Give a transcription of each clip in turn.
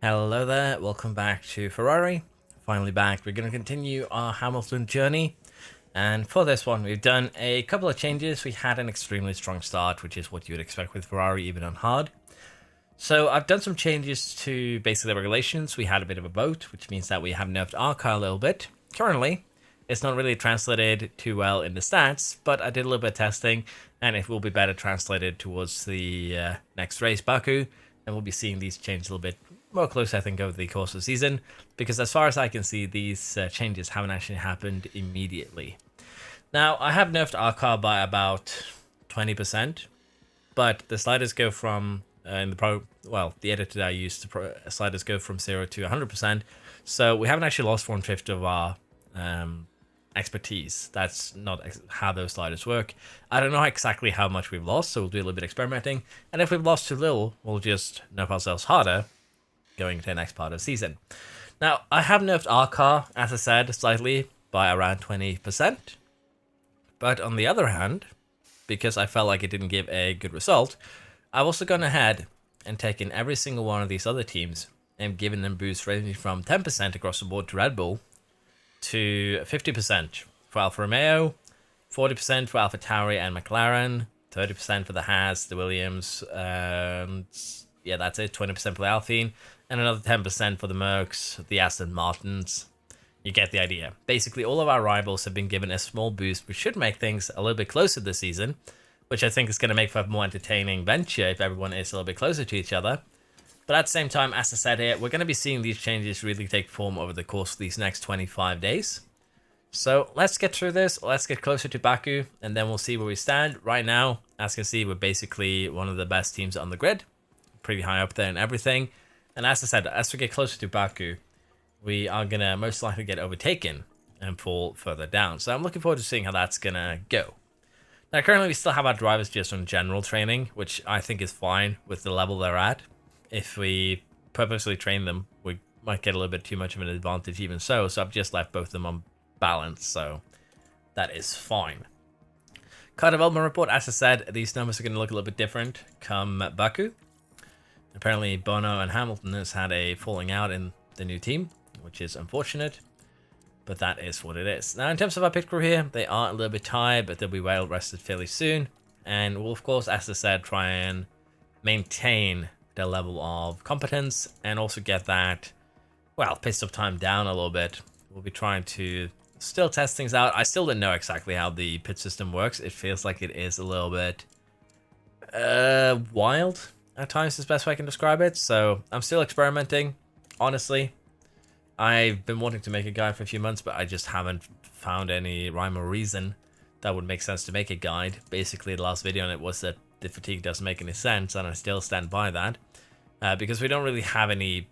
Hello there, welcome back to Ferrari. Finally back. We're going to continue our Hamilton journey. And for this one, we've done a couple of changes. We had an extremely strong start, which is what you would expect with Ferrari, even on hard. So I've done some changes to basically the regulations. We had a bit of a boat, which means that we have nerfed our car a little bit. Currently, it's not really translated too well in the stats, but I did a little bit of testing, and it will be better translated towards the next race, Baku. And we'll be seeing these changes a little bit more close, I think, over the course of the season, because as far as I can see, these changes haven't actually happened immediately. Now, I have nerfed our car by about 20%, but the sliders go from, the editor that I used, sliders go from 0 to 100%, so we haven't actually lost 1/5 of our expertise. That's not how those sliders work. I don't know exactly how much we've lost, so we'll do a little bit of experimenting, and if we've lost too little, we'll just nerf ourselves harder going to the next part of the season. Now, I have nerfed our car, as I said, slightly by around 20%. But on the other hand, because I felt like it didn't give a good result, I've also gone ahead and taken every single one of these other teams and given them boosts ranging from 10% across the board to Red Bull to 50% for Alfa Romeo, 40% for AlphaTauri and McLaren, 30% for the Haas, the Williams, and yeah, that's it, 20% for the Alpine, and another 10% for the Mercs, the Aston Martins. You get the idea. Basically, all of our rivals have been given a small boost, which should make things a little bit closer this season, which I think is going to make for a more entertaining venture if everyone is a little bit closer to each other. But at the same time, as I said here, we're going to be seeing these changes really take form over the course of these next 25 days. So let's get through this, let's get closer to Baku, and then we'll see where we stand. Right now, as you can see, we're basically one of the best teams on the grid. Pretty high up there and everything. And as I said, as we get closer to Baku, we are going to most likely get overtaken and fall further down. So I'm looking forward to seeing how that's going to go. Now, currently, we still have our drivers just on general training, which I think is fine with the level they're at. If we purposely train them, we might get a little bit too much of an advantage even so. So I've just left both of them on balance, so that is fine. Car development report, as I said, these numbers are going to look a little bit different come Baku. Apparently, Bono and Hamilton has had a falling out in the new team, which is unfortunate, but that is what it is. Now, in terms of our pit crew here, they are a little bit tired, but they'll be well rested fairly soon. And we'll, of course, as I said, try and maintain their level of competence and also get that, well, pit stop time down a little bit. We'll be trying to still test things out. I still don't know exactly how the pit system works. It feels like it is a little bit wild at times, is the best way I can describe it. So I'm still experimenting, honestly. I've been wanting to make a guide for a few months, but I just haven't found any rhyme or reason that would make sense to make a guide. Basically, the last video on it was that the fatigue doesn't make any sense, and I still stand by that. Because we don't really have any,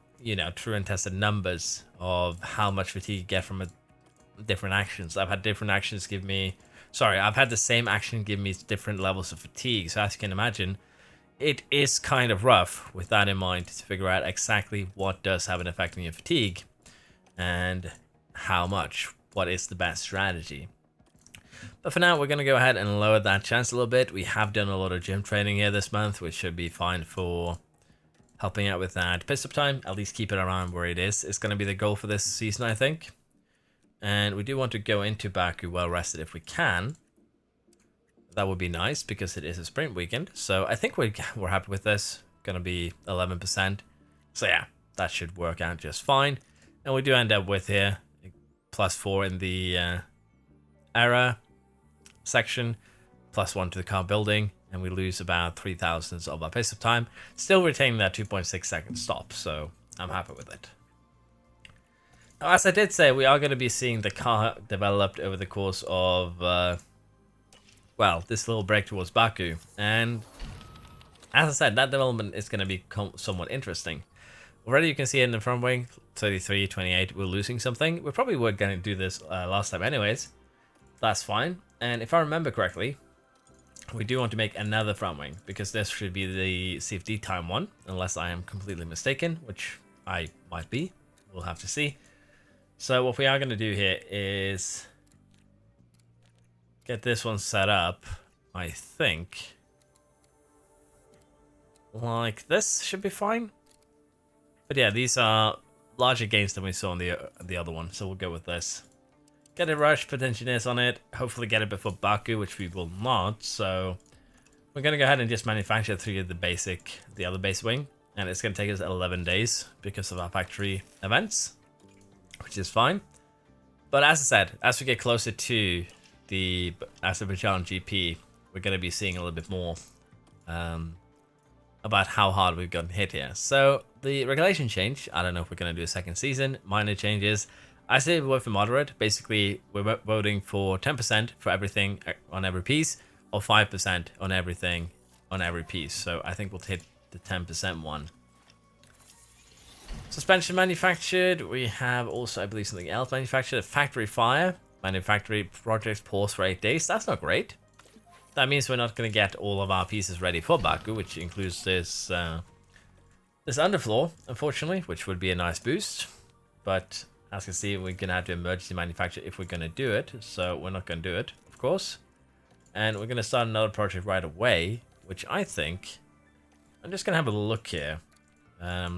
true and tested numbers of how much fatigue you get from different actions. I've had different actions I've had the same action give me different levels of fatigue. So as you can imagine, it is kind of rough with that in mind to figure out exactly what does have an effect on your fatigue and how much, what is the best strategy. But for now, we're going to go ahead and lower that chance a little bit. We have done a lot of gym training here this month, which should be fine for helping out with that pit stop time. At least keep it around where it is. It's going to be the goal for this season, I think. And we do want to go into Baku well rested if we can. That would be nice because it is a sprint weekend. So I think we're happy with this. Going to be 11%. So yeah, that should work out just fine. And we do end up with here +4 in the error section, +1 to the car building, and we lose about 3,000 of our pace of time, still retaining that 2.6 second stop, so I'm happy with it. Now, as I did say, we are going to be seeing the car developed over the course of this little break towards Baku, and as I said, that development is going to be somewhat interesting. Already you can see it in the front wing, 33, 28, we're losing something. We probably were going to do this last time anyways. That's fine. And if I remember correctly, we do want to make another front wing, because this should be the CFD time one, unless I am completely mistaken, which I might be. We'll have to see. So what we are going to do here is get this one set up, I think. Like this should be fine. But yeah, these are larger gains than we saw on the other one, so we'll go with this. Get a rush, put engineers on it, hopefully get it before Baku, which we will not, so we're going to go ahead and just manufacture through the other base wing, and it's going to take us 11 days because of our factory events, which is fine. But as I said, as we get closer to the Azerbaijan GP, we're going to be seeing a little bit more about how hard we've gotten hit here. So the regulation change, I don't know if we're going to do a second season, minor changes. I say we vote for moderate. Basically, we're voting for 10% for everything on every piece, or 5% on everything on every piece. So I think we'll hit the 10% one. Suspension manufactured. We have also, I believe, something else manufactured. Factory fire. Manufactory projects pause for 8 days. That's not great. That means we're not going to get all of our pieces ready for Baku, which includes this this underfloor, unfortunately, which would be a nice boost. But as you can see, we're going to have to emergency manufacture if we're going to do it. So we're not going to do it, of course. And we're going to start another project right away, which I think... I'm just going to have a look here.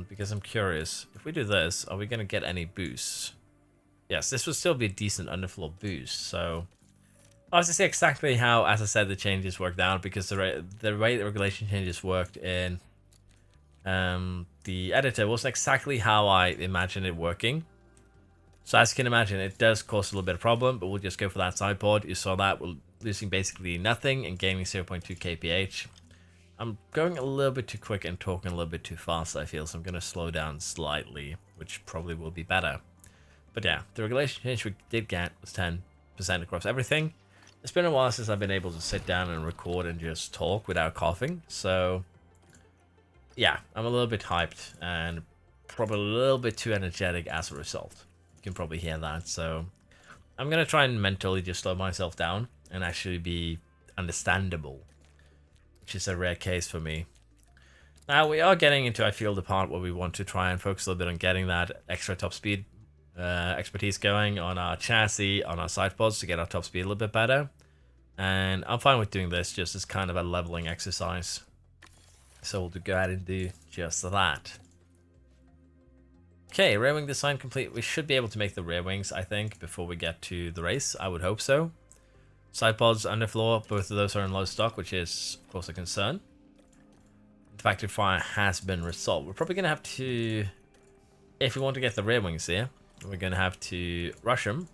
Because I'm curious. If we do this, are we going to get any boosts? Yes, this would still be a decent underfloor boost. So I was to see exactly how, as I said, the changes worked out, because the way the regulation changes worked in the editor wasn't exactly how I imagined it working. So as you can imagine, it does cause a little bit of problem, but we'll just go for that side pod. You saw that we're losing basically nothing and gaining 0.2 kph. I'm going a little bit too quick and talking a little bit too fast, I feel, so I'm going to slow down slightly, which probably will be better. But yeah, the regulation change we did get was 10% across everything. It's been a while since I've been able to sit down and record and just talk without coughing, so yeah, I'm a little bit hyped and probably a little bit too energetic as a result. You can probably hear that, so I'm going to try and mentally just slow myself down and actually be understandable, which is a rare case for me. Now, we are getting into, I feel, the part where we want to try and focus a little bit on getting that extra top speed expertise going on our chassis, on our side pods, to get our top speed a little bit better. And I'm fine with doing this just as kind of a leveling exercise. So we'll go ahead and do just that. Okay, rear wing design complete. We should be able to make the rear wings, I think, before we get to the race. I would hope so. Side pods, underfloor, both of those are in low stock, which is, of course, a concern. The factory fire has been resolved. We're probably going to have to, if we want to get the rear wings here, we're going to have to rush them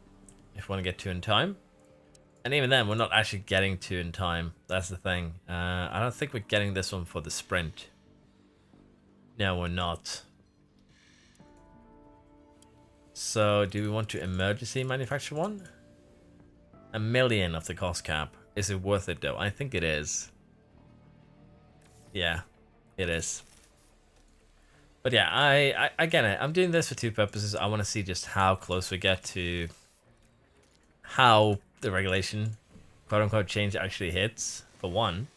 if we want to get 2 in time. And even then, we're not actually getting 2 in time. That's the thing. I don't think we're getting this one for the sprint. No, we're not. So, do we want to emergency manufacture one? 1 million of the cost cap. Is it worth it, though? I think it is. Yeah, it is. But yeah, I get it. I'm doing this for 2 purposes. I want to see just how close we get to how the regulation, quote-unquote, change actually hits, for one.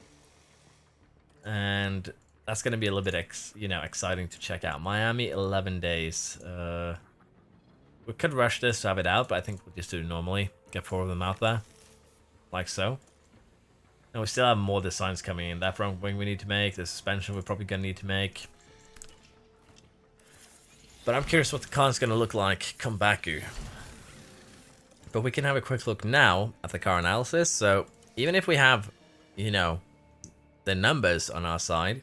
And that's going to be a little bit, exciting to check out. Miami, 11 days. We could rush this to have it out, but I think we'll just do it normally. Get 4 of them out there. Like so. And we still have more designs coming in. That front wing we need to make. The suspension we're probably going to need to make. But I'm curious what the car is going to look like come Baku. But we can have a quick look now at the car analysis. So even if we have, the numbers on our side,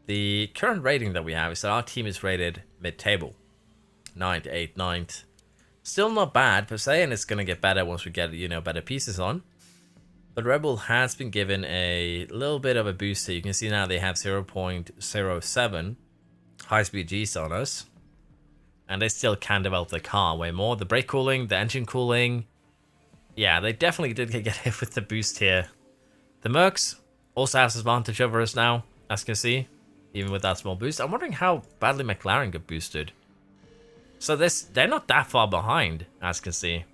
the current rating that we have is that our team is rated mid-table. 9th, 8th, 9th. Still not bad per se, and it's going to get better once we get, better pieces on. But Red Bull has been given a little bit of a boost here. You can see now they have 0.07 high-speed Gs on us. And they still can develop the car way more. The brake cooling, the engine cooling. Yeah, they definitely did get hit with the boost here. The Mercs also has advantage over us now, as you can see. Even with that small boost. I'm wondering how badly McLaren got boosted. So they're not that far behind, as you can see.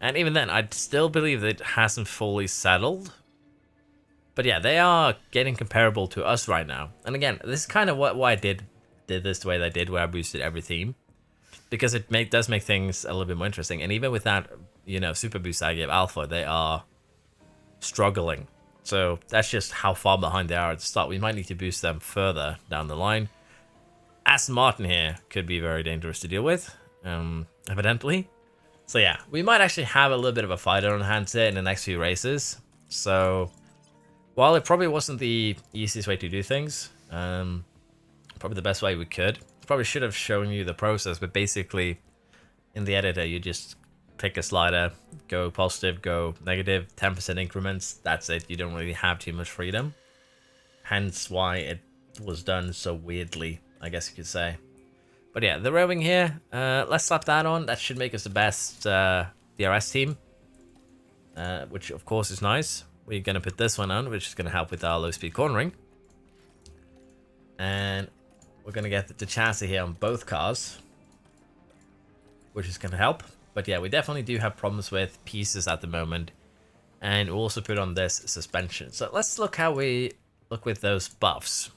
And even then, I still believe that it hasn't fully settled. But yeah, they are getting comparable to us right now. And again, this is kind of why I did this the way I did, where I boosted every team. Because it does make things a little bit more interesting. And even with that, super boost I gave Alpha, they are struggling. So that's just how far behind they are at the start. We might need to boost them further down the line. Aston Martin here could be very dangerous to deal with, evidently. So yeah, we might actually have a little bit of a fight on hands here in the next few races. So while it probably wasn't the easiest way to do things, probably the best way we could. Probably should have shown you the process, but basically in the editor you just pick a slider, go positive, go negative, 10% increments, that's it. You don't really have too much freedom. Hence why it was done so weirdly, I guess you could say. But yeah, the rowing here, let's slap that on. That should make us the best DRS team, which of course is nice. We're going to put this one on, which is going to help with our low speed cornering. And we're going to get the chassis here on both cars, which is going to help. But yeah, we definitely do have problems with pieces at the moment. And we'll also put on this suspension. So let's look how we look with those buffs.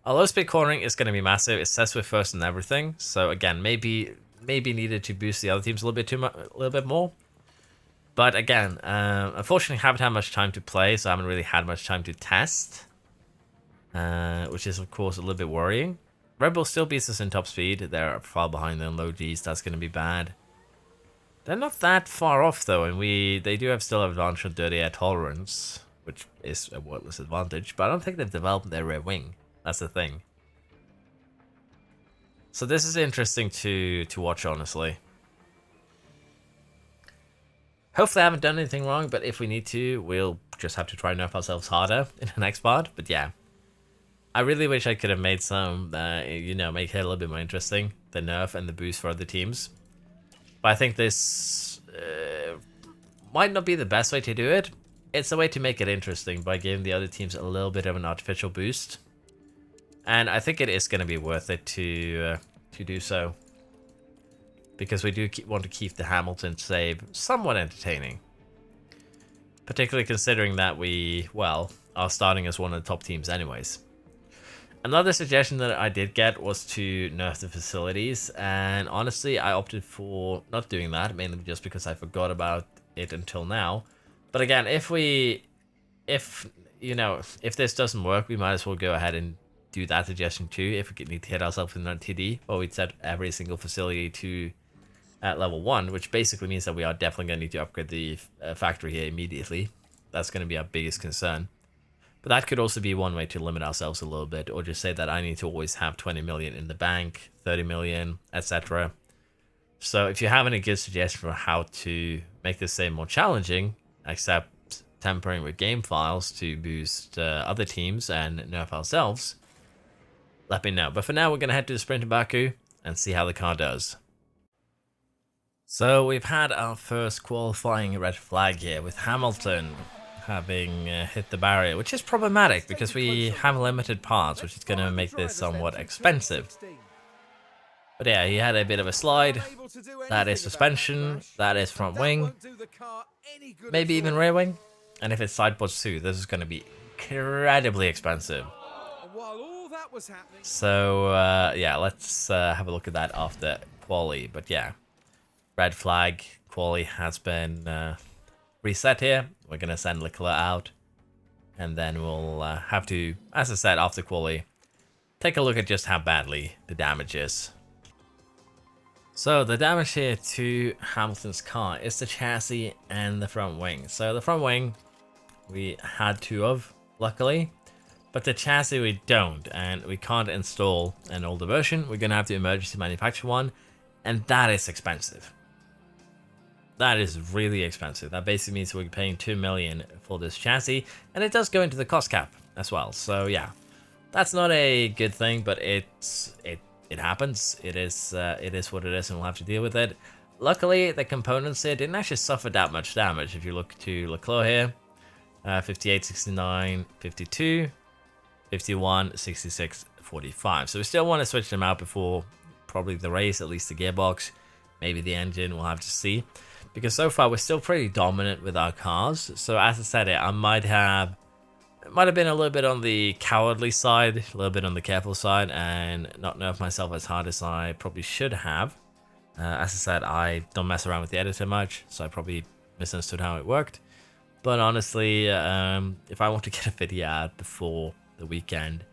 Our low speed cornering is going to be massive. It says we're first in everything. So again, maybe needed to boost the other teams a little bit more. But again, unfortunately, haven't had much time to play, so I haven't really had much time to test, which is of course a little bit worrying. Red Bull still beats us in top speed. They're far behind in low Gs. That's going to be bad. They're not that far off though, and they do still have advantage on dirty air tolerance, which is a worthless advantage. But I don't think they've developed their rear wing. That's the thing. So this is interesting to watch, honestly. Hopefully I haven't done anything wrong, but if we need to, we'll just have to try and nerf ourselves harder in the next part. But yeah, I really wish I could have made some, you know, make it a little bit more interesting, the nerf and the boost for other teams. But I think this might not be the best way to do it. It's a way to make it interesting by giving the other teams a little bit of an artificial boost. And I think it is going to be worth it to do so. Because we do want to keep the Hamilton save somewhat entertaining. Particularly considering that we, well, are starting as one of the top teams anyways. Another suggestion that I did get was to nerf the facilities. And honestly, I opted for not doing that. Mainly just because I forgot about it until now. But again, if this doesn't work, we might as well go ahead and do that suggestion too. If we need to hit ourselves in an TD, or we'd set every single facility to at level 1, which basically means that we are definitely going to need to upgrade the factory here immediately. That's going to be our biggest concern. But that could also be one way to limit ourselves a little bit, or just say that I need to always have 20 million in the bank, 30 million, etc. So if you have any good suggestions for how to make this save more challenging, except tampering with game files to boost other teams and nerf ourselves, let me know. But for now, we're going to head to the sprint in Baku and see how the car does. So we've had our first qualifying red flag here with Hamilton having hit the barrier, which is problematic because we have limited parts, which is going to make this somewhat expensive. But yeah, he had a bit of a slide. That is suspension, that is front wing, maybe even rear wing. And if it's side pods too, this is going to be incredibly expensive. So yeah, let's have a look at that after quali. But yeah, red flag quali has been reset here. We're going to send Leclerc out. And then we'll have to, as I said, after quali, take a look at just how badly the damage is. So the damage here to Hamilton's car is the chassis and the front wing. So the front wing we had 2 of, luckily. But the chassis we don't, and we can't install an older version. We're going to have to emergency manufacture one, and that is expensive. That is really expensive. That basically means we're paying 2 million for this chassis, and it does go into the cost cap as well. So yeah, that's not a good thing, but it happens. It is what it is, and we'll have to deal with it. Luckily, the components here didn't actually suffer that much damage. If you look to Leclerc here, 58, 69, 52. 51, 66, 45. So we still want to switch them out before probably the race, at least the gearbox, maybe the engine, we'll have to see. Because so far we're still pretty dominant with our cars. So as I said, it might have been a little bit on the cowardly side, a little bit on the careful side, and not nerf myself as hard as I probably should have. As I said, I don't mess around with the editor much, so I probably misunderstood how it worked. But honestly, if I want to get a video out before the weekend,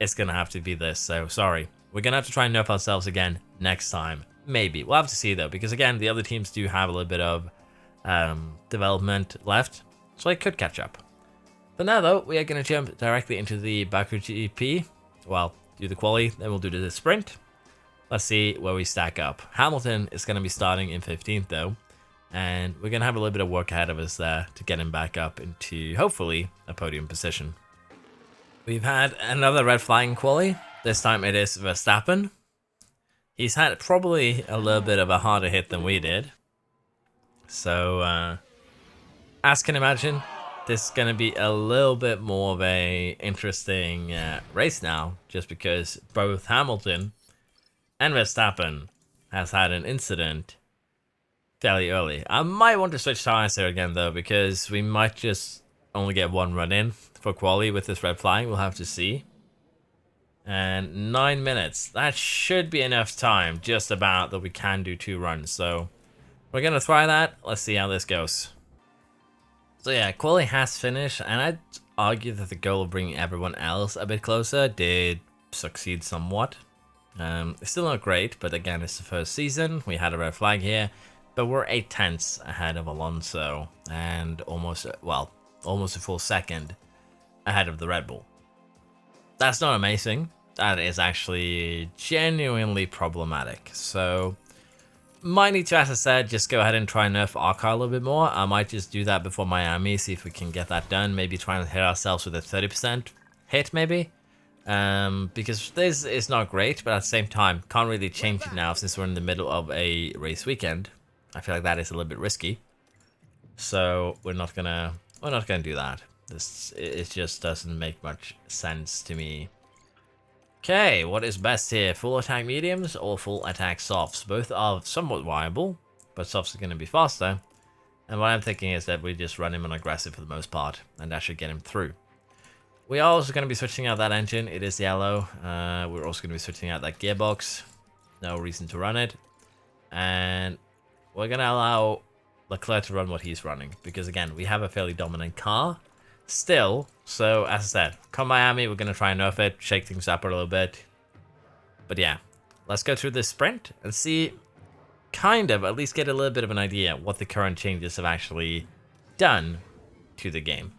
it's gonna have to be this. So sorry, We're going to have to try and nerf ourselves again next time. Maybe. We'll have to see though, because again, the other teams do have a little bit of development left, so I could catch up. For now though, we are going to jump directly into the Baku GP. Well, do the quali, then we'll do the sprint. Let's see where we stack up. Hamilton is going to be starting in 15th though, and we're going to have a little bit of work ahead of us there to get him back up into, hopefully, a podium position. We've had another red flag in quali. This time it is Verstappen. He's had probably a little bit of a harder hit than we did. So, as you can imagine, this is going to be a little bit more of a interesting race now, just because both Hamilton and Verstappen has had an incident fairly early. I might want to switch tires here again though, because we might just only get one run in for quali with this red flag. We'll have to see. And 9 minutes. That should be enough time, just about, that we can do 2 runs. So we're going to try that. Let's see how this goes. So yeah, quali has finished, and I'd argue that the goal of bringing everyone else a bit closer did succeed somewhat. It's still not great, but again, it's the first season. We had a red flag here, but we're 8 tenths ahead of Alonso, and almost a full second ahead of the Red Bull. That's not amazing. That is actually genuinely problematic. So, might need to, as I said, just go ahead and try and nerf our car a little bit more. I might just do that before Miami, see if we can get that done. Maybe try and hit ourselves with a 30% hit, maybe. Because this is not great, but at the same time, can't really change it now since we're in the middle of a race weekend. I feel like that is a little bit risky. So, we're not gonna do that. It just doesn't make much sense to me. Okay, what is best here? Full attack mediums or full attack softs? Both are somewhat viable, but softs are going to be faster. And what I'm thinking is that we just run him on aggressive for the most part, and that should get him through. We are also going to be switching out that engine. It is yellow. We're also going to be switching out that gearbox. No reason to run it. And we're going to allow Leclerc to run what he's running, because again, we have a fairly dominant car still. So as I said, come Miami, we're going to try and nerf it, shake things up a little bit. But yeah, let's go through this sprint and see, kind of, at least get a little bit of an idea what the current changes have actually done to the game.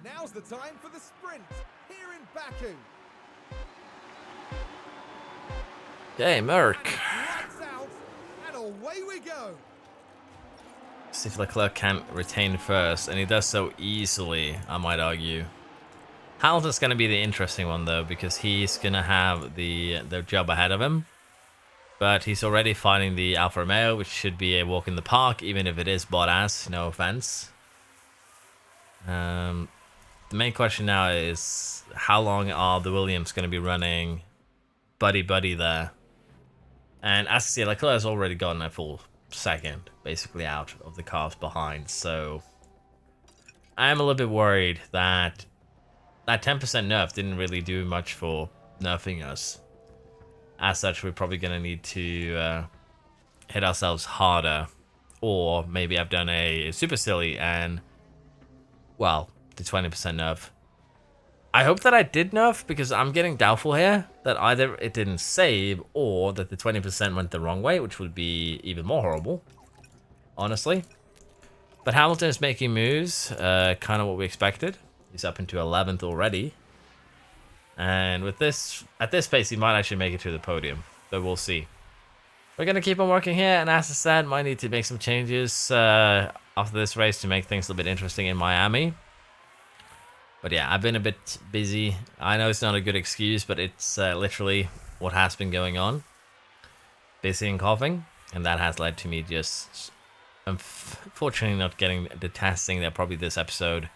Now's the time for the sprint here in Baku. Okay, Merc. Lights out, and away we go. See if Leclerc can retain first, and he does so easily, I might argue. Hamilton's going to be the interesting one though, because he's going to have the job ahead of him. But he's already fighting the Alfa Romeo, which should be a walk in the park, even if it is Bottas, no offense. The main question now is, how long are the Williams going to be running buddy-buddy there? And as you see, Leclerc has already gotten a full second, basically, out of the cars behind. So I'm a little bit worried that that 10% nerf didn't really do much for nerfing us. As such, we're probably going to need to hit ourselves harder, or maybe I've done a super silly and, well, the 20% nerf. I hope that I did nerf, because I'm getting doubtful here that either it didn't save or that the 20% went the wrong way, which would be even more horrible, honestly. But Hamilton is making moves, kind of what we expected. He's up into 11th already. And with this, at this pace, he might actually make it to the podium, but we'll see. We're going to keep on working here, and as I said, might need to make some changes after this race to make things a little bit interesting in Miami. But yeah, I've been a bit busy. I know it's not a good excuse, but it's literally what has been going on. Busy and coughing, and that has led to me just, unfortunately, not getting the testing that probably this episode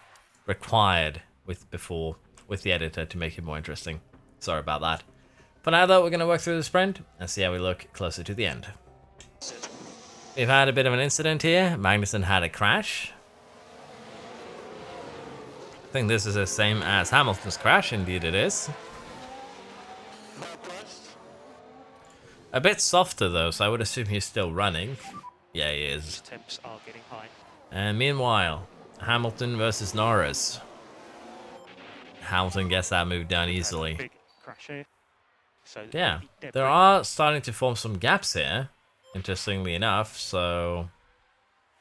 required with the editor to make it more interesting. Sorry about that. For now, though, we're going to work through the sprint and see how we look closer to the end. We've had a bit of an incident here. Magnussen had a crash. I think this is the same as Hamilton's crash. Indeed it is. A bit softer though, so I would assume he's still running. Yeah, he is. Temps are getting high. And meanwhile, Hamilton versus Norris. Hamilton gets that move done easily. Big crash here. So Yeah, any debris- there are starting to form some gaps here, interestingly enough, so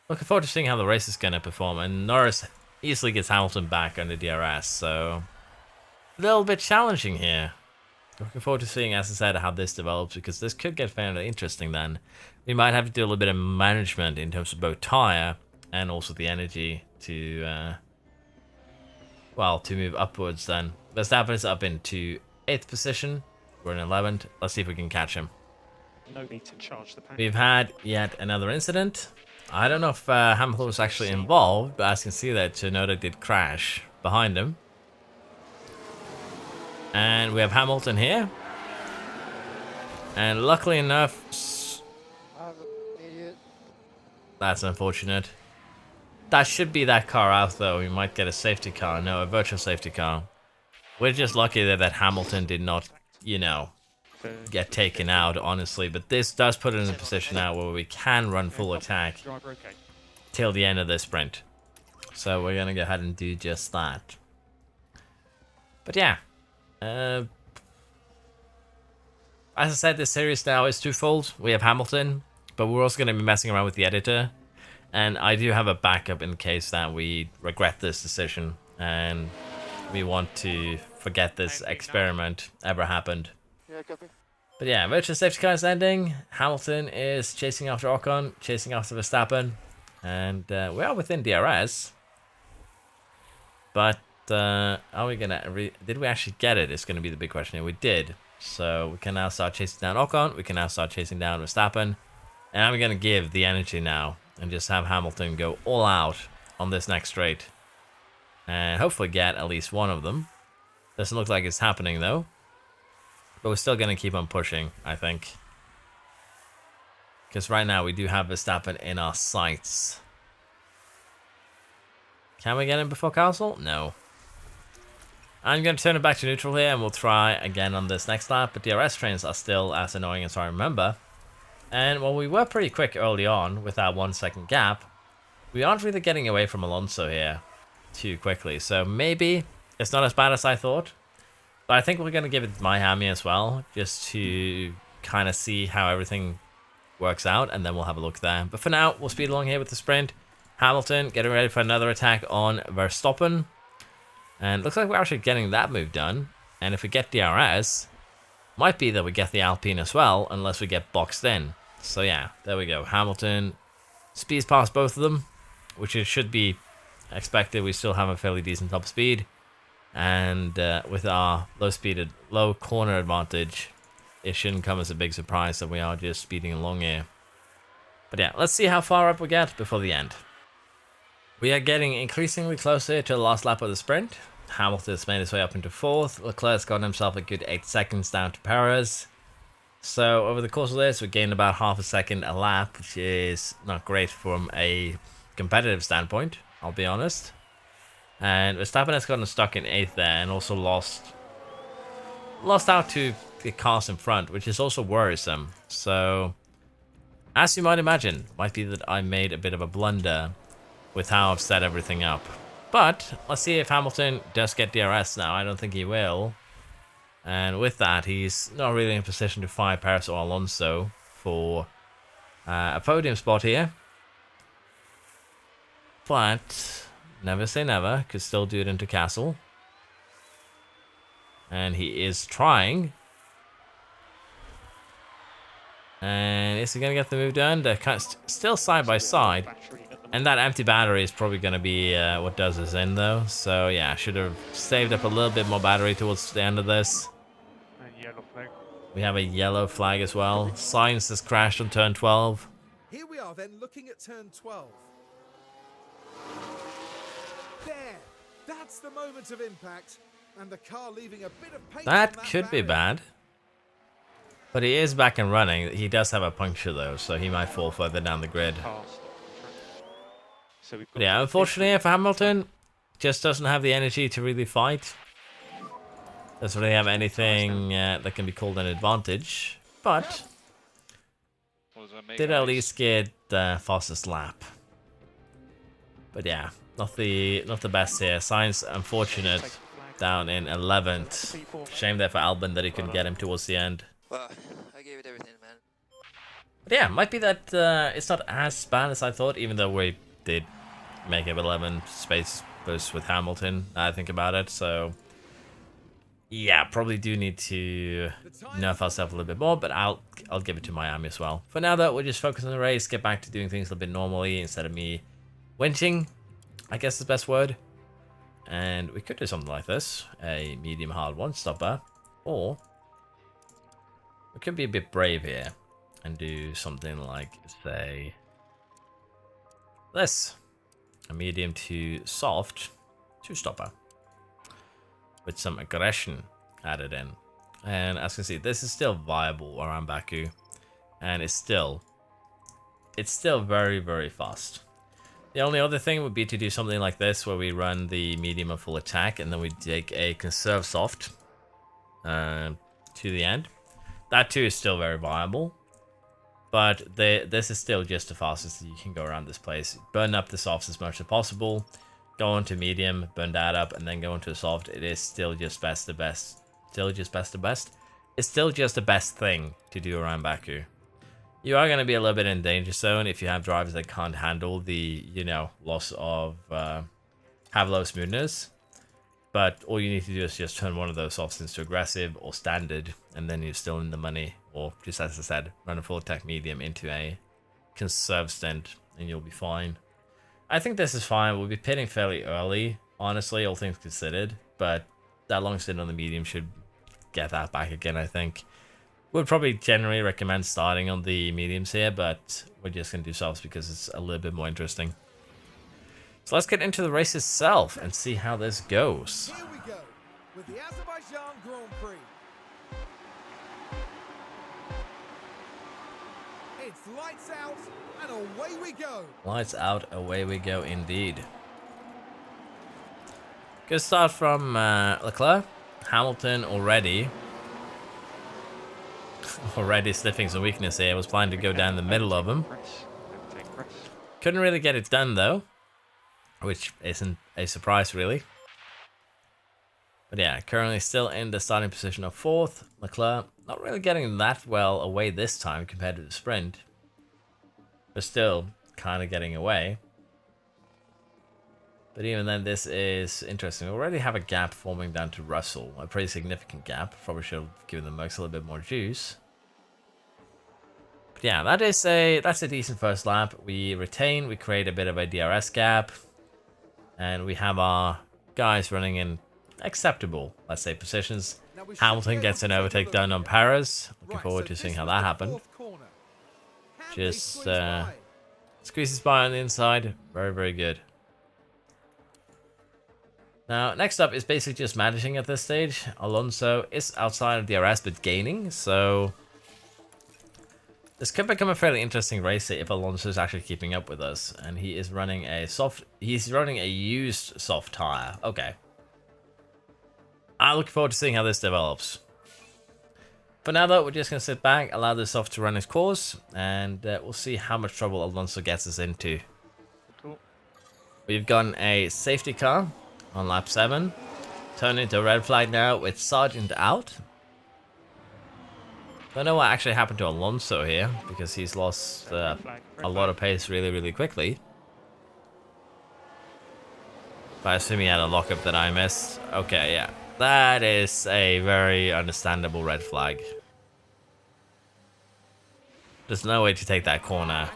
looking forward to seeing how the race is going to perform. And Norris easily gets Hamilton back under DRS, so a little bit challenging here. Looking forward to seeing, as I said, how this develops, because this could get fairly interesting then. We might have to do a little bit of management in terms of both tyre and also the energy to, well, to move upwards then. Verstappen is up into 8th position. We're in 11th. Let's see if we can catch him. No need to charge the pack. We've had yet another incident. I don't know if Hamilton was actually involved, but as you can see there, Tsunoda did crash behind him. And we have Hamilton here. And luckily enough, that's unfortunate. That should be that car out though. We might get a safety car. No, a virtual safety car. We're just lucky that Hamilton did not, you know, get taken out, honestly. But this does put us in a position now where we can run full attack Driver, okay. till the end of the sprint. So we're going to go ahead and do just that. But yeah. As I said, this series now is twofold. We have Hamilton, but we're also going to be messing around with the editor. And I do have a backup in case that we regret this decision and we want to forget this experiment ever happened. Yeah, copy. But yeah, virtual safety car is ending. Hamilton is chasing after Ocon, chasing after Verstappen. And we are within DRS. But are we going to... Did we actually get it? It's going to be the big question here. We did. So we can now start chasing down Ocon. We can now start chasing down Verstappen. And I'm going to give the energy now and just have Hamilton go all out on this next straight. And hopefully get at least one of them. Doesn't look like it's happening though. But we're still going to keep on pushing, I think. Because right now we do have Verstappen in our sights. Can we get him before Castle? No. I'm going to turn it back to neutral here and we'll try again on this next lap. But DRS trains are still as annoying as I remember. And while we were pretty quick early on with our 1 second gap, we aren't really getting away from Alonso here too quickly. So maybe it's not as bad as I thought. But I think we're going to give it Miami as well, just to kind of see how everything works out, and then we'll have a look there. But for now, we'll speed along here with the sprint. Hamilton getting ready for another attack on Verstappen. And looks like we're actually getting that move done. And if we get DRS, might be that we get the Alpine as well, unless we get boxed in. So yeah, there we go. Hamilton speeds past both of them, which it should be expected. We still have a fairly decent top speed. And with our low corner advantage, it shouldn't come as a big surprise that we are just speeding along here. But yeah, let's see how far up we get before the end. We are getting increasingly closer to the last lap of the sprint. Hamilton's made his way up into 4th. Leclerc's got himself a good 8 seconds down to Perez. So over the course of this, we gained about half a second a lap, which is not great from a competitive standpoint, I'll be honest. And Verstappen has gotten stuck in 8th there and also lost out to the cars in front, which is also worrisome. So, as you might imagine, might be that I made a bit of a blunder with how I've set everything up. But let's see if Hamilton does get DRS now. I don't think he will. And with that, he's not really in a position to fight Perez or Alonso for a podium spot here. But never say never, could still do it into Castle. And he is trying. And is he going to get the move done? They're kind of still side by side. And that empty battery is probably going to be what does us in though. So yeah, I should have saved up a little bit more battery towards the end of this. Yellow flag. We have a yellow flag as well. Sainz has crashed on turn 12. Here we are then looking at turn 12. There, that's the moment of impact, and the car leaving a bit of paint. That on could be barrier. bad. But he is back and running. He does have a puncture though, so he might fall further down the grid. So we've got But yeah, unfortunately for Hamilton, just doesn't have the energy to really fight. Doesn't really have anything that can be called an advantage. But did at least get the fastest lap. But yeah, not the best here. Sainz, unfortunate. down in 11th. Shame there for Albon that he couldn't get him towards the end. Well, I gave it everything, man. But yeah, might be that it's not as bad as I thought, even though we did make it 11 space boost with Hamilton, now I think about it. So yeah, probably do need to nerf ourselves a little bit more, but I'll give it to Miami as well. For now though, we'll just focus on the race, get back to doing things a little bit normally instead of me winching, I guess is the best word. And we could do something like this, a medium hard one stopper, or we could be a bit brave here and do something like, say, this, a medium to soft two stopper with some aggression added in. And as you can see, this is still viable around Baku, and it's still very, very fast. The only other thing would be to do something like this, where we run the medium and full attack, and then we take a conserve soft to the end. That too is still very viable, but this is still just the fastest that you can go around this place. Burn up the softs as much as possible, go into medium, burn that up, and then go into a soft. It is still just best the best. Still just best the best. It's still just the best thing to do around Baku. You are going to be a little bit in danger zone if you have drivers that can't handle the, you know, loss of have low smoothness. But all you need to do is just turn one of those softs into aggressive or standard, and then you're still in the money. Or just as I said, run a full attack medium into a conserve stint, and you'll be fine. I think this is fine. We'll be pitting fairly early, honestly, all things considered. But that long stint on the medium should get that back again, I think. Would probably generally recommend starting on the mediums here, but we're just going to do softs because it's a little bit more interesting. So let's get into the race itself and see how this goes. Here we go with the Azerbaijan Grand Prix. It's lights out and away we go. Lights out, away we go indeed. Good start from Leclerc. Hamilton already sniffing some weakness here. Was planning to go down the middle of him. Couldn't really get it done though, which isn't a surprise really. But yeah, currently still in the starting position of 4th. Leclerc not really getting that well away this time compared to the sprint, but still kind of getting away. But even then, this is interesting. We already have a gap forming down to Russell, a pretty significant gap. Probably should have given the Mercs a little bit more juice. But yeah, that's a decent first lap. We retain, we create a bit of a DRS gap, and we have our guys running in acceptable, let's say, positions. Hamilton gets an overtake done on Perez. Looking forward to seeing how that happened. Just squeezes by on the inside. Very, very good. Now, next up is basically just managing at this stage. Alonso is outside of DRS but gaining, so this could become a fairly interesting race if Alonso is actually keeping up with us. And he is running a used soft tire. Okay. I look forward to seeing how this develops. For now though, we're just going to sit back, allow the soft to run its course, and we'll see how much trouble Alonso gets us into. Cool. We've gotten a safety car on lap 7. Turned into a red flag now with Sargent out. Don't know what actually happened to Alonso here, because he's lost a lot of pace really, really quickly. But I assume he had a lockup that I missed. Okay, yeah. That is a very understandable red flag. There's no way to take that corner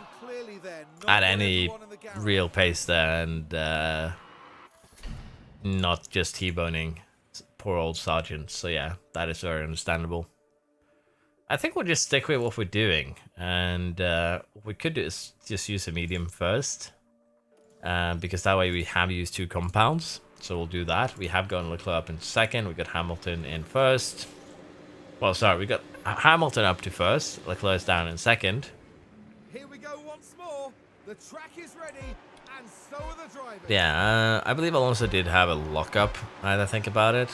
at any real pace there and not just T-boning poor old Sargent. So yeah, that is very understandable. I think we'll just stick with what we're doing, and what we could do is just use a medium first, because that way we have used 2 compounds. So we'll do that. We have gotten Leclerc up in 2nd. We got Hamilton in 1st. Well, sorry, we got Hamilton up to 1st. Leclerc's down in 2nd. Here we go once more. The track is ready, and so are the drivers. Yeah, I believe Alonso did have a lockup, now that I think about it.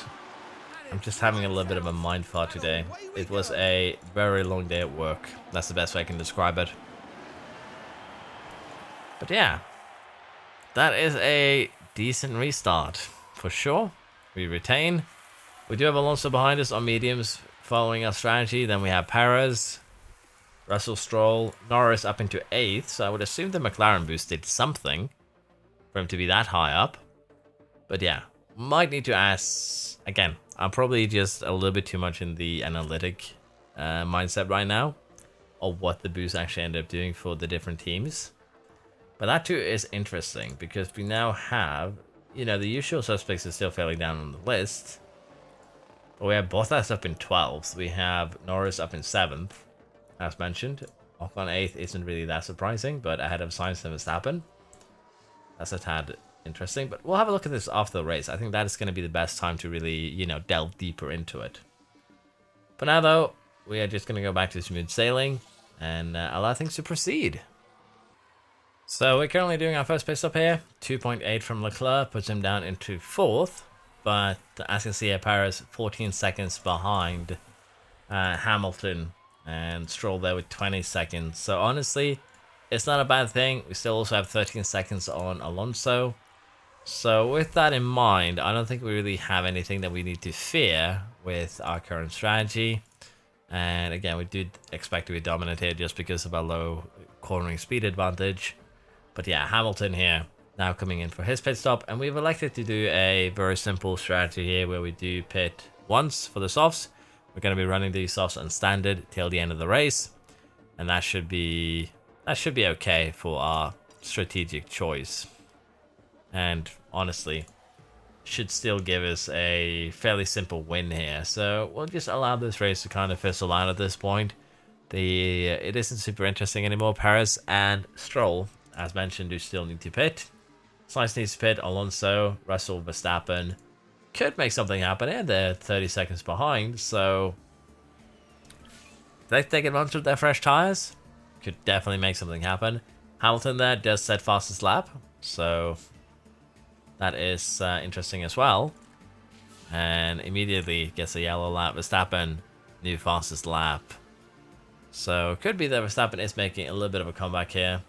I'm just having a little bit of a mind fart today. It was a very long day at work. That's the best way I can describe it. But yeah, that is a decent restart for sure. we retain. We do have Alonso behind us on mediums following our strategy. Then we have Perez, Russell, Stroll, Norris up into 8th. So I would assume the McLaren boost did something for him to be that high up. But yeah, might need to ask again. I'm probably just a little bit too much in the analytic mindset right now of what the boost actually ended up doing for the different teams. But that too is interesting because we now have, you know, the usual suspects are still fairly down on the list. But we have Bottas up in 12th. We have Norris up in 7th, as mentioned. Ocon 8th isn't really that surprising, but ahead of Sainz and Verstappen. That's a tad interesting, but we'll have a look at this after the race. I think that is going to be the best time to really, you know, delve deeper into it. For now, though, we are just going to go back to smooth sailing and allow things to proceed. So we're currently doing our first pit stop here. 2.8 from Leclerc puts him down into 4th. But as you can see here, Perez 14 seconds behind Hamilton and Stroll there with 20 seconds. So honestly, it's not a bad thing. We still also have 13 seconds on Alonso. So with that in mind, I don't think we really have anything that we need to fear with our current strategy. And again, we do expect to be dominant here just because of our low cornering speed advantage. But yeah, Hamilton here now coming in for his pit stop. And we've elected to do a very simple strategy here where we do pit once for the softs. We're going to be running these softs on standard till the end of the race. And that should be okay for our strategic choice. And honestly, should still give us a fairly simple win here. So we'll just allow this race to kind of fizzle out at this point. It isn't super interesting anymore. Perez and Stroll, as mentioned, do still need to pit. Sainz needs to pit. Alonso, Russell, Verstappen could make something happen here. They're 30 seconds behind, so they take advantage of their fresh tires. Could definitely make something happen. Hamilton there does set fastest lap, so that is interesting as well. And immediately gets a yellow lap. Verstappen, new fastest lap. So could be that Verstappen is making a little bit of a comeback here.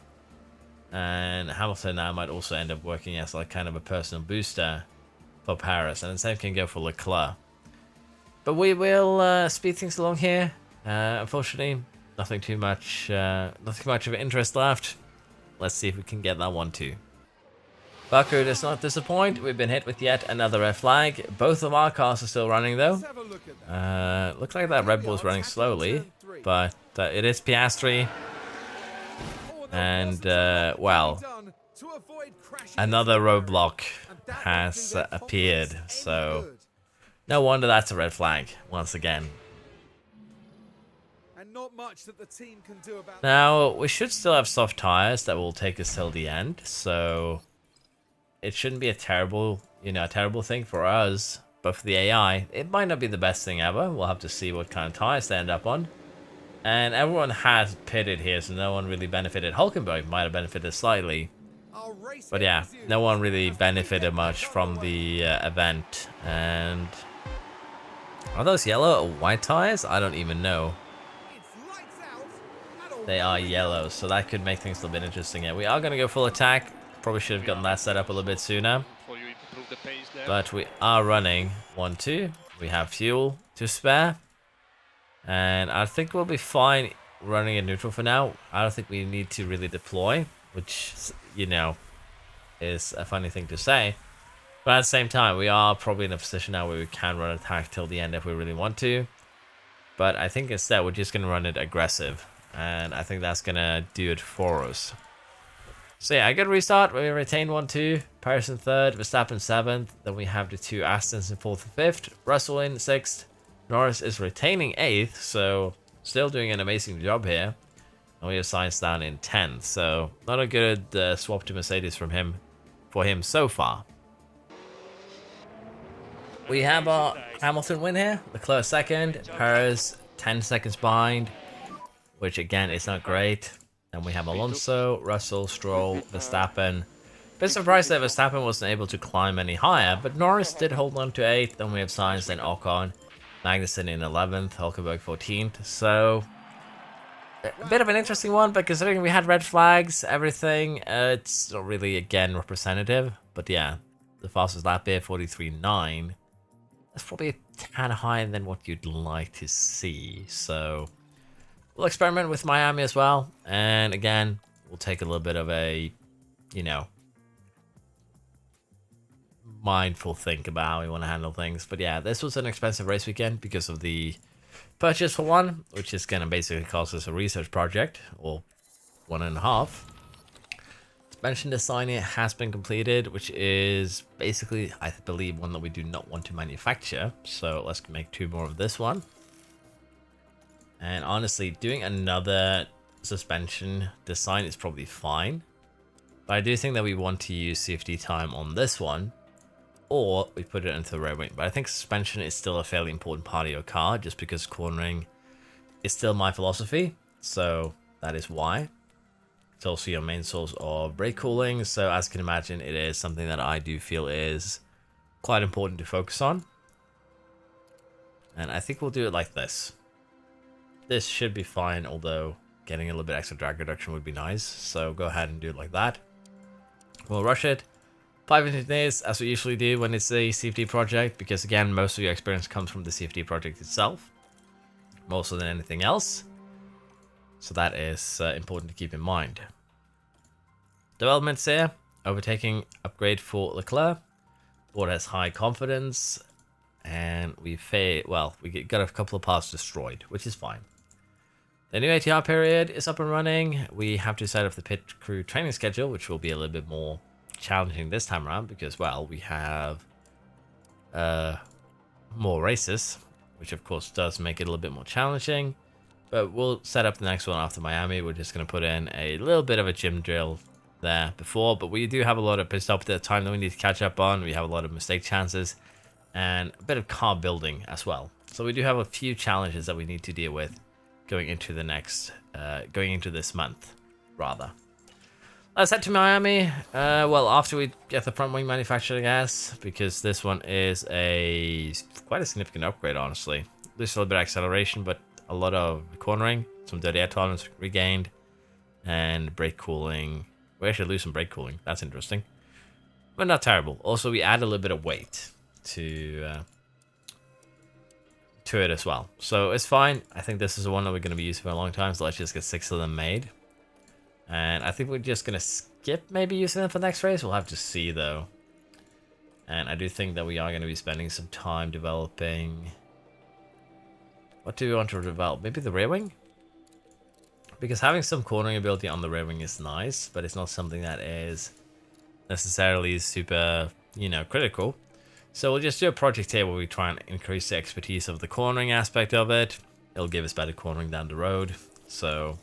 And Hamilton now might also end up working as like kind of a personal booster for Paris. And the same can go for Leclerc. But we will speed things along here. Unfortunately, nothing too much of interest left. Let's see if we can get that one too. Baku does not disappoint. We've been hit with yet another red flag. Both of our cars are still running though. Looks like that Red Bull is running slowly, but it is Piastri. And well, another roadblock has appeared. So no wonder that's a red flag once again. Not much that the team can do about now, we should still have soft tires that will take us till the end, so it shouldn't be a terrible thing for us, but for the AI, it might not be the best thing ever. We'll have to see what kind of tires they end up on. And everyone has pitted here, so no one really benefited. Hulkenberg might have benefited slightly, but yeah, no one really benefited much from the event. And are those yellow or white tires? I don't even know. They are yellow, so that could make things a little bit interesting here. We are going to go full attack. Probably should have gotten that set up a little bit sooner. But we are running 1-2. We have fuel to spare. And I think we'll be fine running in neutral for now. I don't think we need to really deploy, which, you know, is a funny thing to say. But at the same time, we are probably in a position now where we can run attack till the end if we really want to. But I think instead we're just going to run it aggressive. And I think that's going to do it for us. So yeah, a good restart. We retain 1-2. Paris in 3rd. Verstappen 7th. Then we have the two Astons in 4th and 5th. Russell in 6th. Norris is retaining 8th. So still doing an amazing job here. And we have Sainz down in 10th. So not a good swap to Mercedes for him so far. We have our Hamilton win here. Leclerc 2nd. Paris 10 seconds behind, which again is not great. Then we have Alonso, Russell, Stroll, Verstappen. Bit surprised that Verstappen wasn't able to climb any higher, but Norris did hold on to 8th. Then we have Sainz and Ocon, Magnussen in 11th, Hulkenberg 14th. So a bit of an interesting one, but considering we had red flags, everything, it's not really again representative. But yeah, the fastest lap here 43.9. That's probably a tad higher than what you'd like to see. So we'll experiment with Miami as well. And again, we'll take a little bit of a, you know, mindful think about how we want to handle things. But yeah, this was an expensive race weekend because of the purchase for one, which is going to basically cost us a research project, or 1.5. Suspension design here has been completed, which is basically, I believe, one that we do not want to manufacture. So let's make 2 more of this one. And honestly, doing another suspension design is probably fine. But I do think that we want to use CFD time on this one, or we put it into the rear wing. But I think suspension is still a fairly important part of your car, just because cornering is still my philosophy. So that is why. It's also your main source of brake cooling, so as you can imagine, it is something that I do feel is quite important to focus on. And I think we'll do it like this. This should be fine, although getting a little bit extra drag reduction would be nice, so go ahead and do it like that. We'll rush it 5 engineers, as we usually do when it's a CFD project, because again, most of your experience comes from the CFD project itself, more so than anything else. So that is important to keep in mind. Developments here. Overtaking upgrade for Leclerc. Board has high confidence. And we got a couple of parts destroyed, which is fine. The new ATR period is up and running. We have to set up the pit crew training schedule, which will be a little bit more challenging this time around because, well, we have more races, which of course does make it a little bit more challenging. But we'll set up the next one after Miami. We're just going to put in a little bit of a gym drill there before. But we do have a lot of pit stop at the time that we need to catch up on. We have a lot of mistake chances and a bit of car building as well. So we do have a few challenges that we need to deal with going into the next, going into this month, rather. Let's head to Miami. Well, after we get the front wing manufactured, I guess, because this one is quite a significant upgrade, honestly. There's a little bit of acceleration, but a lot of cornering, some dirty air tolerance regained, and brake cooling. We actually lose some brake cooling. That's interesting, but not terrible. Also, we add a little bit of weight to it as well, so it's fine. I think this is the one that we're going to be using for a long time, so let's just get 6 of them made. And I think we're just going to skip maybe using them for the next race. We'll have to see, though. And I do think that we are going to be spending some time developing... What do we want to develop? Maybe the rear wing? Because having some cornering ability on the rear wing is nice, but it's not something that is necessarily super, critical. So we'll just do a project here where we try and increase the expertise of the cornering aspect of it. It'll give us better cornering down the road. So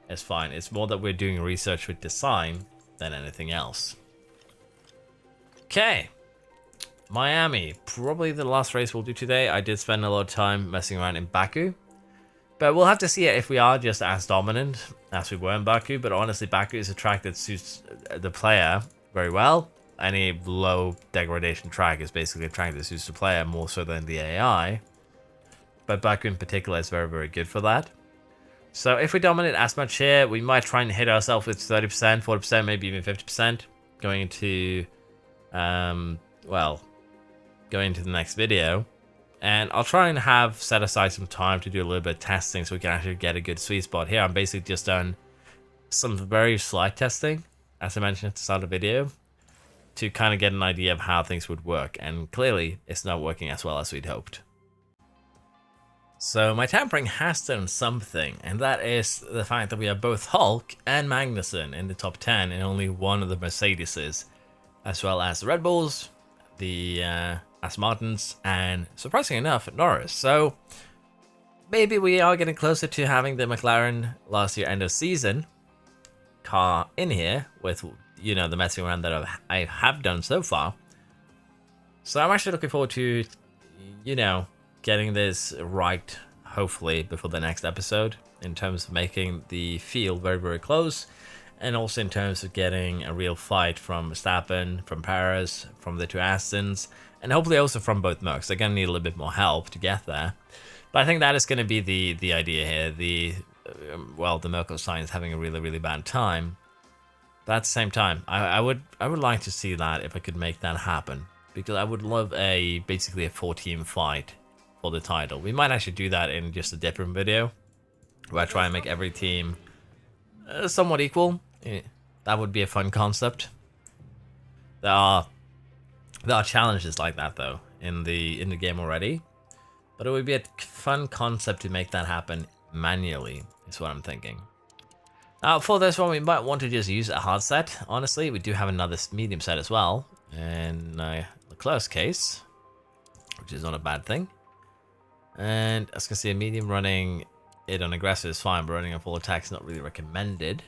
it's fine. It's more that we're doing research with design than anything else. Okay. Miami, probably the last race we'll do today. I did spend a lot of time messing around in Baku, but we'll have to see if we are just as dominant as we were in Baku. But honestly, Baku is a track that suits the player very well. Any low degradation track is basically a track that suits the player more so than the AI, but Baku in particular is very, very good for that. So if we dominate as much here, we might try and hit ourselves with 30%, 40%, maybe even 50% going into going into the next video. And I'll try and have set aside some time to do a little bit of testing so we can actually get a good sweet spot here. I'm basically just done some very slight testing, as I mentioned at the start of the video, to kind of get an idea of how things would work. And clearly, it's not working as well as we'd hoped. So my tampering has done something, and that is the fact that we have both Hulk and Magnussen in the top 10 and only one of the Mercedeses, as well as the Red Bulls, the Aston Martins, and surprisingly enough, Norris. So maybe we are getting closer to having the McLaren last year end of season car in here with, the messing around that I have done so far. So I'm actually looking forward to, getting this right, hopefully, before the next episode, in terms of making the field very, very close, and also in terms of getting a real fight from Verstappen, from Perez, from the 2 Astons, and hopefully also from both Mercs. They're going to need a little bit more help to get there. But I think that is going to be the idea here. The Merc or Sainz having a really, really bad time. But at the same time, I would like to see that if I could make that happen. because I would love basically a 4-team fight for the title. We might actually do that in just a different video, where I try and make every team somewhat equal. That would be a fun concept. There are challenges like that though in the game already, but it would be a fun concept to make that happen manually, is what I'm thinking. Now for this one, we might want to just use a hard set. Honestly, we do have another medium set as well in Leclerc's case, which is not a bad thing. And as you can see, a medium running it on aggressive is fine, but running on full attack is not really recommended.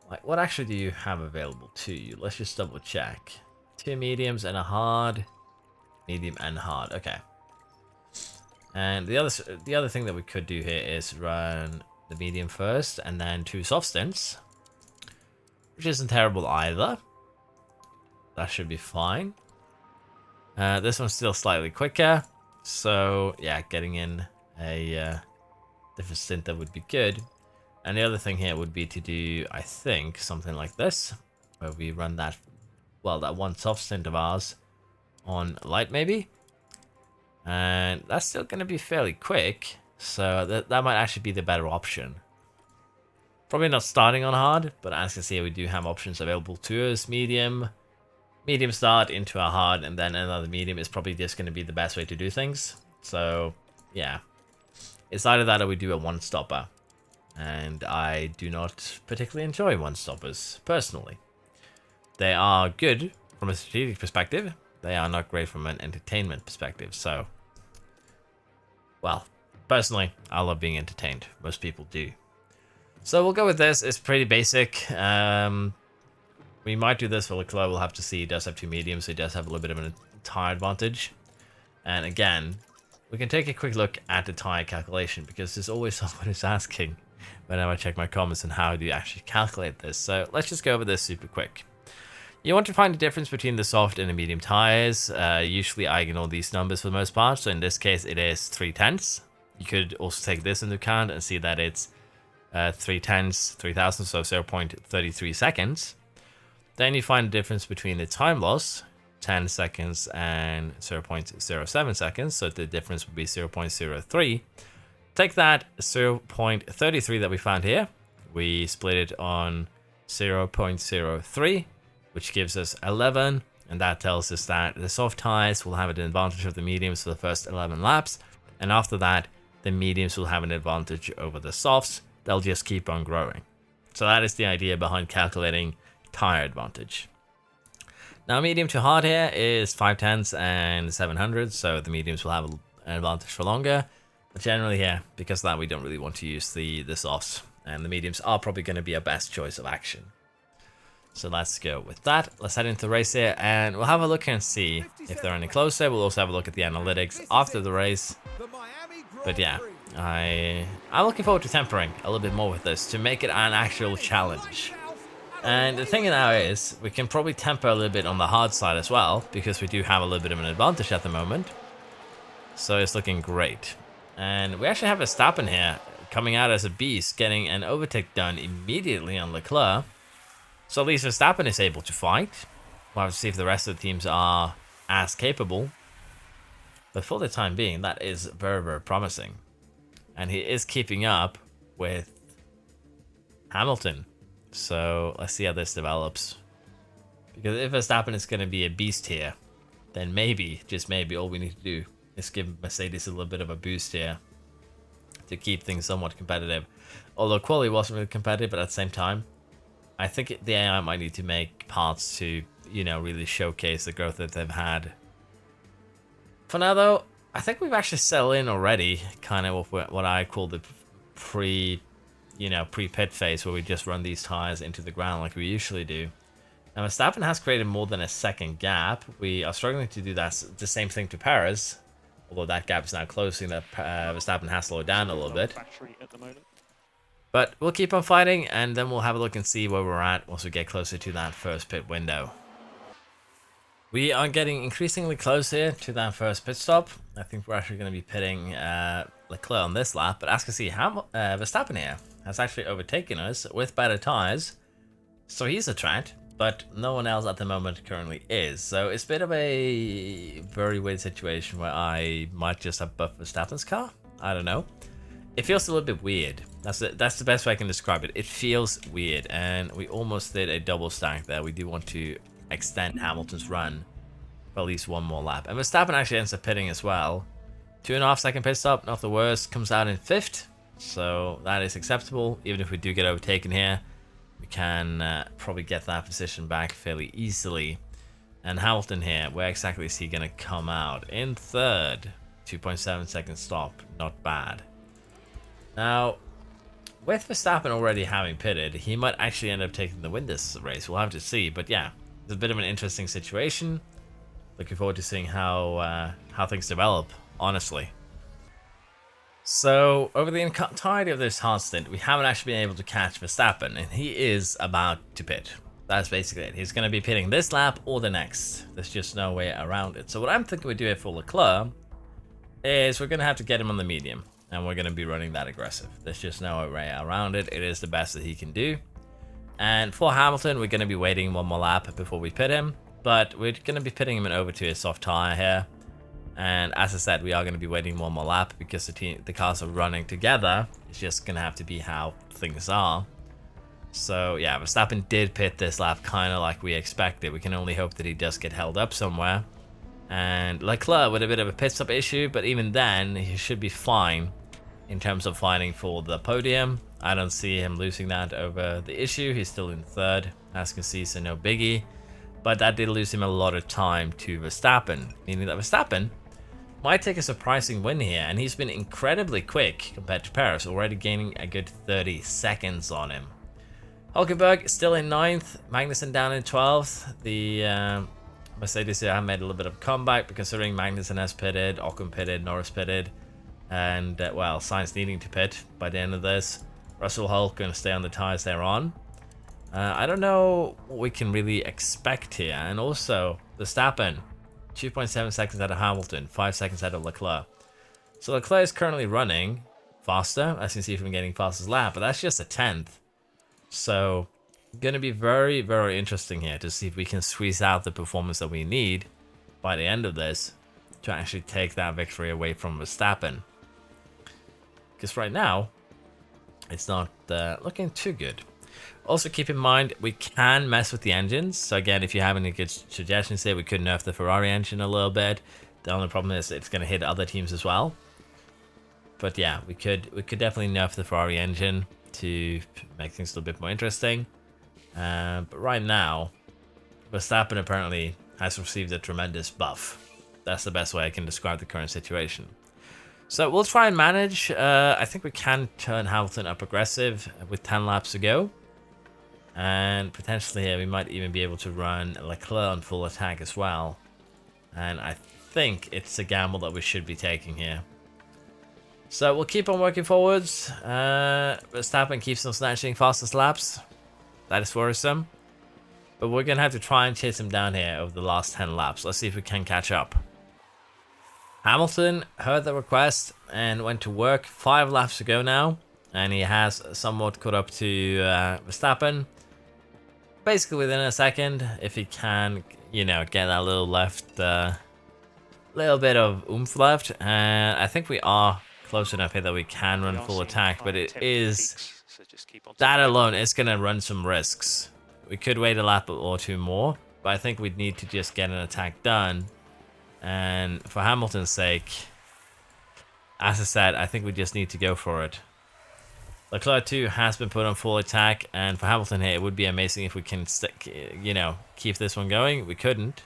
Like, what actually do you have available to you? Let's just double check. 2 mediums and a hard, medium and hard. Okay. And the other thing that we could do here is run the medium first and then 2 soft stints, which isn't terrible either. That should be fine. This one's still slightly quicker, so yeah, getting in a different stint that would be good. And the other thing here would be to do, I think, something like this, where we run that, well, that one soft stint of ours on light maybe, and that's still going to be fairly quick. So that might actually be the better option. Probably not starting on hard, but as you can see, we do have options available to us. Medium start into a hard, and then another medium is probably just going to be the best way to do things. So yeah, it's either that or we do a one-stopper. And I do not particularly enjoy one-stoppers, personally. They are good from a strategic perspective. They are not great from an entertainment perspective, so... Well, personally, I love being entertained. Most people do. So we'll go with this. It's pretty basic. We might do this for Leclerc. We'll have to see. He does have 2 mediums, so he does have a little bit of an tire advantage. And again, we can take a quick look at the tire calculation, because there's always someone who's asking whenever I check my comments on how do you actually calculate this. So let's just go over this super quick. You want to find the difference between the soft and the medium tires. Usually I ignore these numbers for the most part, so in this case it is 3/10. You could also take this into account and see that it's 3/10, 3000, so 0.33 seconds. Then you find the difference between the time loss, 10 seconds and 0.07 seconds, so the difference would be 0.03. Take that 0.33 that we found here, we split it on 0.03, which gives us 11, and that tells us that the soft tires will have an advantage of the mediums for the first 11 laps, and after that, the mediums will have an advantage over the softs. They'll just keep on growing. So that is the idea behind calculating tire advantage. Now, medium to hard here is 5/10 and 700, so the mediums will have an advantage for longer. But generally here, because of that, we don't really want to use the softs, and the mediums are probably going to be our best choice of action. So let's go with that. Let's head into the race here, and we'll have a look and see if they're any closer. We'll also have a look at the analytics after the race. But yeah, I'm looking forward to tempering a little bit more with this to make it an actual challenge. And the thing now is, we can probably temper a little bit on the hard side as well, because we do have a little bit of an advantage at the moment. So it's looking great. And we actually have Verstappen here, coming out as a beast, getting an overtake done immediately on Leclerc. So at least Verstappen is able to fight. We'll have to see if the rest of the teams are as capable. But for the time being, that is very, very promising. And he is keeping up with Hamilton. So let's see how this develops. Because if Verstappen is going to be a beast here, then maybe, just maybe, all we need to do is give Mercedes a little bit of a boost here to keep things somewhat competitive. Although quality wasn't really competitive, but at the same time, I think the AI might need to make parts to, you know, really showcase the growth that they've had. For now, though, I think we've actually settled in already, kind of what I call the pre-pit phase, where we just run these tires into the ground like we usually do. Now, Verstappen has created more than a second gap. We are struggling to do that, the same thing to Perez, although that gap is now closing. That Verstappen has slowed down a little bit. But we'll keep on fighting, and then we'll have a look and see where we're at once we get closer to that first pit window. We are getting increasingly close here to that first pit stop. I think we're actually going to be pitting Leclerc on this lap, but as you can see, Verstappen here has actually overtaken us with better tires. So he's a threat. but no one else at the moment currently is. So it's a bit of a very weird situation where I might just have buffed Verstappen's car. I don't know. It feels a little bit weird. That's the best way I can describe it. It feels weird, and we almost did a double stack there. We do want to extend Hamilton's run for at least one more lap. And Verstappen actually ends up pitting as well. 2.5 second pit stop, not the worst. Comes out in 5th, so that is acceptable. Even if we do get overtaken here, we can probably get that position back fairly easily. And Hamilton here, where exactly is he going to come out? In 3rd. 2.7 second stop, not bad. Now, with Verstappen already having pitted, he might actually end up taking the win this race. We'll have to see. But yeah, it's a bit of an interesting situation. Looking forward to seeing how things develop, honestly. So, over the entirety of this hard stint, we haven't actually been able to catch Verstappen, and he is about to pit. That's basically it. He's going to be pitting this lap or the next. There's just no way around it. So what I'm thinking we do it for Leclerc is we're going to have to get him on the medium. And we're going to be running that aggressive. There's just no way around it. It is the best that he can do. And for Hamilton, we're going to be waiting one more lap before we pit him. But we're going to be pitting him over to a soft tire here. And as I said, we are going to be waiting one more lap because the cars are running together. It's just going to have to be how things are. So yeah, Verstappen did pit this lap kind of like we expected. We can only hope that he does get held up somewhere. And Leclerc with a bit of a pit stop issue, but even then, he should be fine in terms of fighting for the podium. I don't see him losing that over the issue. He's still in 3rd, as you can see, so no biggie. But that did lose him a lot of time to Verstappen, meaning that Verstappen might take a surprising win here, and he's been incredibly quick compared to Paris, already gaining a good 30 seconds on him. Hulkenberg still in 9th, Magnussen down in 12th. The Mercedes here have made a little bit of a comeback, but considering Magnussen has pitted, Ocon pitted, Norris pitted, and well, Sainz needing to pit by the end of this. Russell Hulk going to stay on the tires they're on. I don't know what we can really expect here. And also, Verstappen, 2.7 seconds out of Hamilton, 5 seconds out of Leclerc. So Leclerc is currently running faster, as you can see from getting fastest lap, but that's just a 10th. So going to be very, very interesting here to see if we can squeeze out the performance that we need by the end of this to actually take that victory away from Verstappen. Because right now, it's not looking too good. Also keep in mind, we can mess with the engines. So again, if you have any good suggestions here, we could nerf the Ferrari engine a little bit. The only problem is it's going to hit other teams as well. But yeah, we could definitely nerf the Ferrari engine to make things a little bit more interesting. But right now, Verstappen apparently has received a tremendous buff. That's the best way I can describe the current situation. So we'll try and manage. I think we can turn Hamilton up aggressive with 10 laps to go. And potentially here, we might even be able to run Leclerc on full attack as well. And I think it's a gamble that we should be taking here. So we'll keep on working forwards. Verstappen keeps on snatching fastest laps. That is worrisome. But we're going to have to try and chase him down here over the last 10 laps. Let's see if we can catch up. Hamilton heard the request and went to work. 5 laps to go now. And he has somewhat caught up to Verstappen. Basically within a second. If he can, you know, get that little left, little bit of oomph left. And I think we are close enough here that we can run full attack. But it is... that alone is going to run some risks. We could wait a lap or two more, but I think we'd need to just get an attack done. And for Hamilton's sake, as I said, I think we just need to go for it. Leclerc 2 has been put on full attack, and for Hamilton here, it would be amazing if we can keep this one going. We couldn't.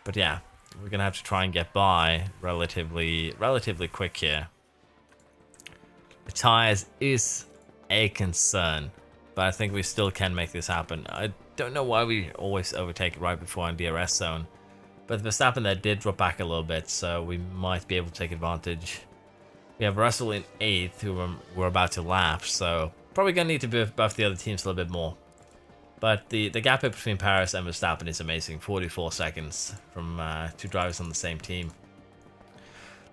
But yeah, we're going to have to try and get by relatively quick here. The tires is a concern, but I think we still can make this happen. I don't know why we always overtake right before in DRS zone, but Verstappen there did drop back a little bit, so we might be able to take advantage. We have Russell in 8th, who we're about to lap, so probably going to need to buff the other teams a little bit more. But the gap between Paris and Verstappen is amazing, 44 seconds from 2 drivers on the same team.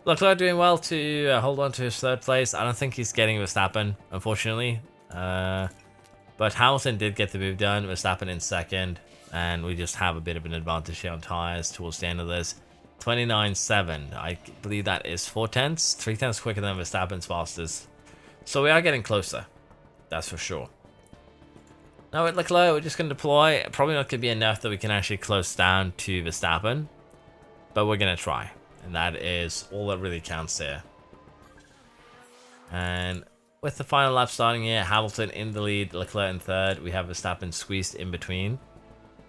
Leclerc doing well to hold on to his 3rd place. I don't think he's getting Verstappen, unfortunately. But Hamilton did get the move done. Verstappen in second. And we just have a bit of an advantage here on tyres towards the end of this. 29.7. I believe that is 4/10. 3/10 quicker than Verstappen's fastest. So we are getting closer. That's for sure. Now with Leclerc, we're just going to deploy. Probably not going to be enough that we can actually close down to Verstappen. But we're going to try. And that is all that really counts here. And with the final lap starting here, Hamilton in the lead, Leclerc in third. We have Verstappen squeezed in between.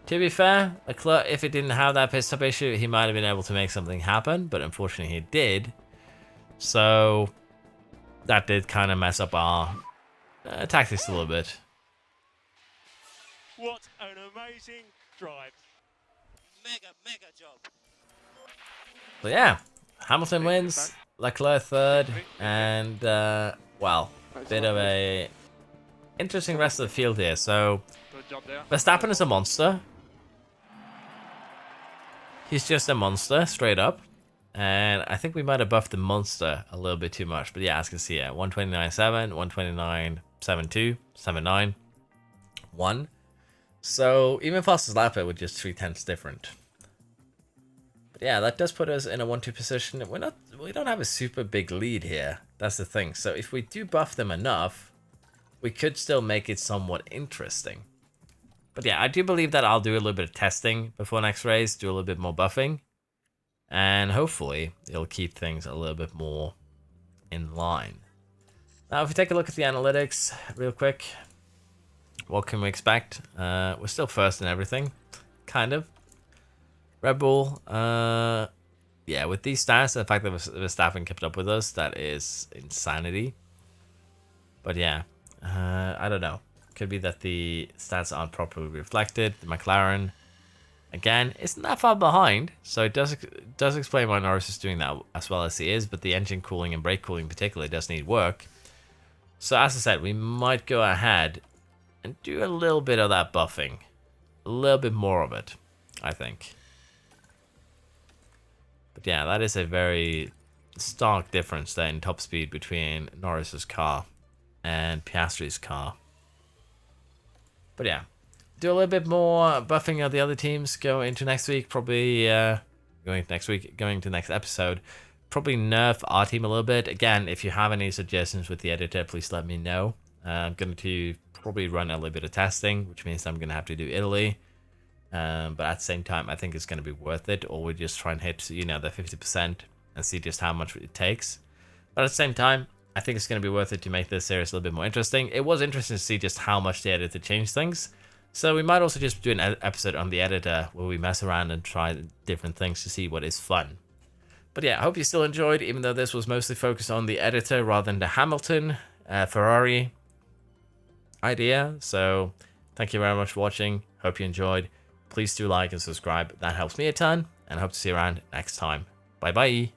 To be fair, Leclerc, if it didn't have that pit stop issue, he might have been able to make something happen. But unfortunately, he did. So that did kind of mess up our tactics a little bit. What an amazing drive. Mega job. But yeah, Hamilton wins, Leclerc third, and well, bit of a interesting rest of the field here. So Good job there. Verstappen is a monster. He's just a monster, straight up. And I think we might have buffed the monster a little bit too much. But yeah, as you can see here, 129.7, 129.72, 79, 1. So even fastest lapper with just 3/10 different. But yeah, that does put us in a 1-2 position. We don't have a super big lead here. That's the thing. So if we do buff them enough, we could still make it somewhat interesting. But yeah, I do believe that I'll do a little bit of testing before next race, do a little bit more buffing. And hopefully it'll keep things a little bit more in line. Now, if we take a look at the analytics real quick, what can we expect? We're still first in everything, kind of. Red Bull, yeah, with these stats, the fact that Verstappen kept up with us, that is insanity. But yeah, I don't know. Could be that the stats aren't properly reflected. The McLaren, again, isn't that far behind, so it does explain why Norris is doing that as well as he is, but the engine cooling and brake cooling particularly does need work. So as I said, we might go ahead and do a little bit of that buffing. A little bit more of it, I think. But yeah, that is a very stark difference there in top speed between Norris's car and Piastri's car. But yeah, do a little bit more buffing of the other teams. Go into next week, probably going to next episode. Probably nerf our team a little bit. Again, if you have any suggestions with the editor, please let me know. I'm going to probably run a little bit of testing, which means I'm going to have to do Italy. But at the same time, I think it's going to be worth it. Or we just try and hit, the 50% and see just how much it takes. But at the same time, I think it's going to be worth it to make this series a little bit more interesting. It was interesting to see just how much the editor changed things. So we might also just do an episode on the editor where we mess around and try different things to see what is fun. But yeah, I hope you still enjoyed, even though this was mostly focused on the editor rather than the Hamilton, Ferrari idea. So thank you very much for watching. Hope you enjoyed. Please do like and subscribe. That helps me a ton. And I hope to see you around next time. Bye bye.